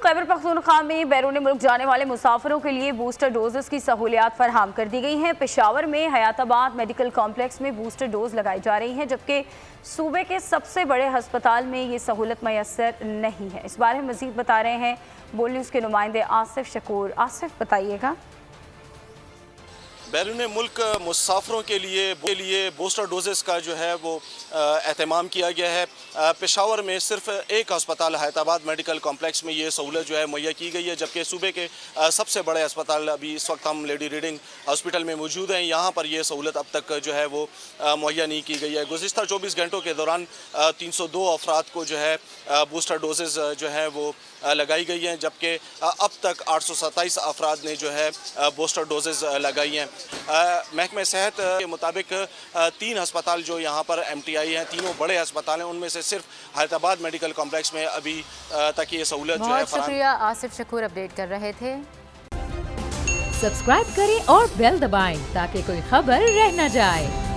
खैबर पख्तूनख्वा में बैरून मुल्क जाने वाले मुसाफिरों के लिए बूस्टर डोजेस की सहूलियात फराहम कर दी गई हैं। पेशावर में हयाताबाद मेडिकल कॉम्प्लेक्स में बूस्टर डोज लगाई जा रही हैं, जबकि सूबे के सबसे बड़े हस्पताल में ये सहूलत मैसर नहीं है। इस बारे में मजीद बता रहे हैं बोल न्यूज़ के नुमाइंदे आसिफ शकूर। आसिफ, बताइएगा। बैरून मुल्क मुसाफरों के लिए बूस्टर डोजेस का जो है वो एहतमाम किया गया है। पेशावर में सिर्फ एक अस्पताल हयाताबाद मेडिकल कॉम्प्लेक्स में ये सहूलत जो है मुहैया की गई है, जबकि सूबे के सबसे बड़े अस्पताल अभी इस वक्त हम लेडी रीडिंग हॉस्पिटल में मौजूद हैं, यहाँ पर ये सहूलत अब तक जो है वो मुहैया नहीं की गई है। गुज़िश्ता 24 घंटों के दौरान 302 अफराद को जो है बूस्टर डोजेस जो है वो लगाई गई हैं, जबकि अब तक 827 अफराद ने जो है बूस्टर डोजेस लगाई हैं। महकमे सेहत के मुताबिक 3 अस्पताल जो यहाँ पर MTI हैं, तीनों बड़े अस्पताल हैं, उनमें से सिर्फ हयाताबाद मेडिकल कॉम्प्लेक्स में अभी तक ये सहूलत जो है। बहुत शुक्रिया आसिफ शकूर, अपडेट कर रहे थे। सब्सक्राइब करें और बेल दबाएं ताकि कोई खबर रह न जाए।